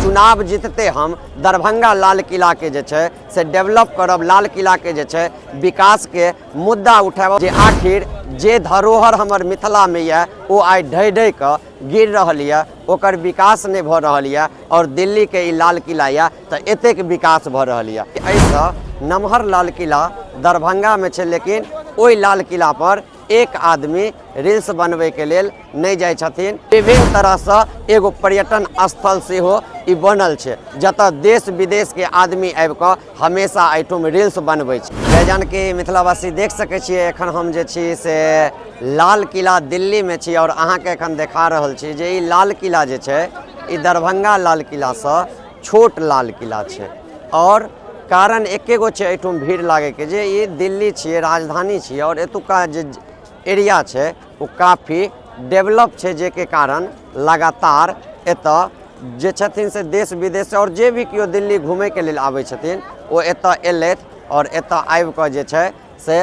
चुनाव जीतते हम दरभंगा लाल किला के जे छै से डेवलप करब, लाल किला के जे छै विकास के मुद्दा उठाब जे आखिर जे धरोहर हमर मिथिला में है वो आई ढह ढह के गिर रहल है, ओकर विकास नहीं भ रहल है और दिल्ली के लाल किला है तो एतेक विकास भ रहल है। ऐसा नमहर लाल किला दरभंगा में है, लेकिन ओई लाल किला पर एक आदमी रील्स बनवे के लेल नहीं जाय छथिन। विभिन्न तरह से एगो पर्यटन स्थल से हो ई बनल है, जतऽ देश विदेश के आदमी आबि कऽ हमेशा एठुम रील्स बनबै छै। जैजान के मिथिलावासी देख सकै छियै एखन हम जे छी से लाल किला दिल्ली में छी और अहाँ के एखन देखा रहल छी जे ई लाल किला जे छै ई दरभंगा लाल किला से छोट लाल किला छै और कारण एके गो छै एठुम भीड़ लागे के जे ई दिल्ली छियै, राजधानी छियै और एतुका जे एरिया छै वो काफ़ी डेवलप छै, जे के कारण लगातार एतऽ जे छथिन से देश विदेश से और जे भी केओ दिल्ली घूमे के लेल आबै छथिन वो एतऽ एलथि और एतऽ आबि कऽ जे छै से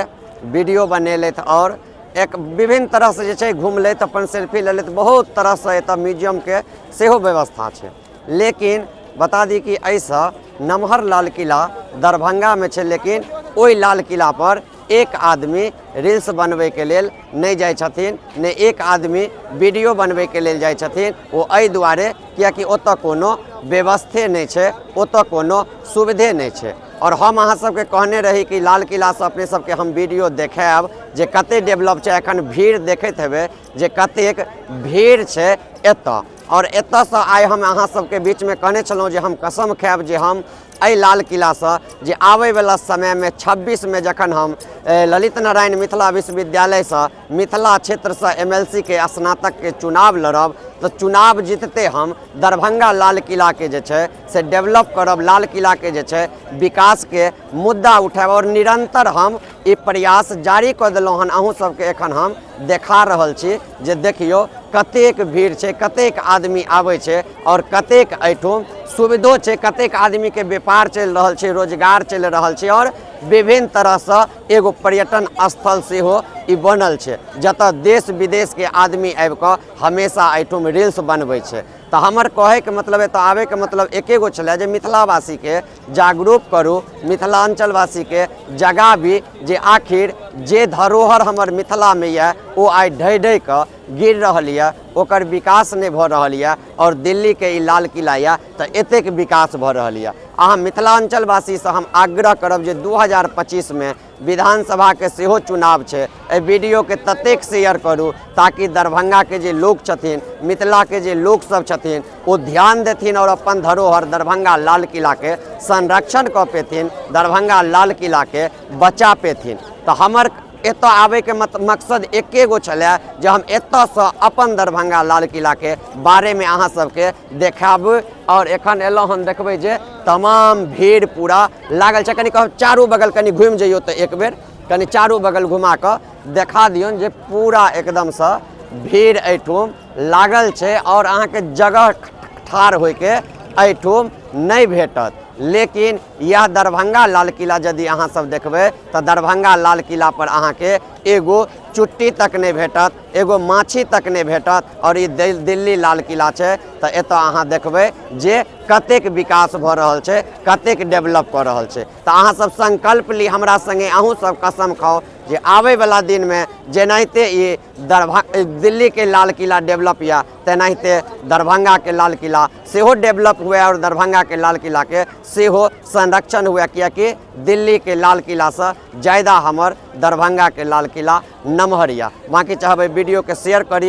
वीडियो बनेलथि और एक विभिन्न तरह से जे छै घूमलथि, अपन सेल्फी लेलथि। बहुत तरह से एतऽ म्यूजियम के सेहो व्यवस्था छै। लेकिन बता दी कि ऐसा नमहर लाल किला दरभंगा में है, लेकिन ओई लाल किला पर एक आदमी रील्स बनवे के लेल नहीं जाय छथिन, ने एक आदमी वीडियो बनवे के लेल जाय छथिन। वो एहि दुआरे कियाकि ओतऽ कोनो व्यवस्थे नहीं छै, ओतऽ कोनो सुविधे नहीं छै। और हम अहाँ सबके कहने रही कि लाल किला से अपने सबके हम वीडियो देखायब जे कते डेवलप छै। एखन भीड़ देखैत हेबै जे कतेक भीड़ छै एतऽ, और एतऽ से आइ हम अहाँ सबके बीच में कहने छलहुँ जे हम कसम खायब जे हम एहि लाल किला से जे आवे वाला समय में 26 में जखन हम ललित नारायण मिथिला विश्वविद्यालय से मिथिला क्षेत्र से MLC के स्नातक के चुनाव लड़ब तो चुनाव जीतते हम दरभंगा लाल किला के जे छै से डेवलप करब, लाल किला के जे छै विकास के मुद्दा उठाब और निरंतर हम ई प्रयास जारी कर देलहुँ हन। अहूँ सबके एखन हम देखा रहल छी जे देखियो कतेक भीड़ छै, कतेक आदमी आबै छै और कतेक एठुम सुविधो छै, कतेक आदमी के व्यापार चल रहल छै, रोजगार चल रहल छै और विभिन्न तरह से एगो पर्यटन स्थल से हो ई बनल छै, जतऽ देश विदेश के आदमी आबि कऽ हमेशा एठुम रील्स बनबै छै। तो हमर कहे के मतलब एतऽ आवे के मतलब एके गो छलै जे मिथिलावासी के जागरूक करू, मिथिलांचलवासी के जगाबी जे आखिर जे धरोहर हमर मिथिला में है वो आई ढह ढह के गिर रहल है, ओकर विकास नहीं भ रहल है और दिल्ली के ई लाल किला है तो एतेक विकास भ रहल है। अहाँ मिथिलांचलवासी से हम आग्रह करब जे 2025 में विधानसभा के सेहो चुनाव छै, ए वीडियो के ततेक शेयर करू ताकि दरभंगा के जे लोग छथिन, मिथिला के जे लोग सब छथिन वो ध्यान देथिन और अपन धरोहर दरभंगा लाल किला के संरक्षण कऽ पेथिन, दरभंगा लाल किला के बचा पेथिन। तो हमर एतऽ आवे के मकसद एके गो छलै जे हम एतऽ से अपन दरभंगा लाल किला के बारे में अहाँ सबके देखाब। और एखन एलहुँ हम देखबै जे तमाम भीड़ पूरा लागल छै। कनि कहब चारू बगल कनि घुमि जइयो तो एक बेर कनि चारू बगल घुमा कऽ देखा दियौन जे पूरा एकदम से भीड़ एठुम लागल छै और अहाँ के जगह ठाढ़ होय के एठुम नहीं भेटत। लेकिन यह दरभंगा लाल किला यदि अहाँ सब देखबै तो दरभंगा लाल किला पर अहाँ के एगो चुट्टी तक नहीं भेटत, एगो माछी तक नहीं भेटत और ये दिल्ली लाल किला छै तो एतऽ अहाँ देखबै जे कतेक विकास भ रहल छै, कतेक डेवलप कर रहल छै। तो अहाँ सब संकल्प ली हमरा संगे, अहूँ सब कसम खाओ जे आवे वाला दिन में जेनाहिते ये दिल्ली के लाल किला डेवलप या तेनाहिते दरभंगा के लाल किला सेहो डेवलप हुए और दरभंगा के लाल किला के सेहो संरक्षण हुए, कियाकि दिल्ली के लाल किला से ज़्यादा हमर दरभंगा के लाल किला नमहर या। बाकी चाहबै वीडियो के शेयर करी।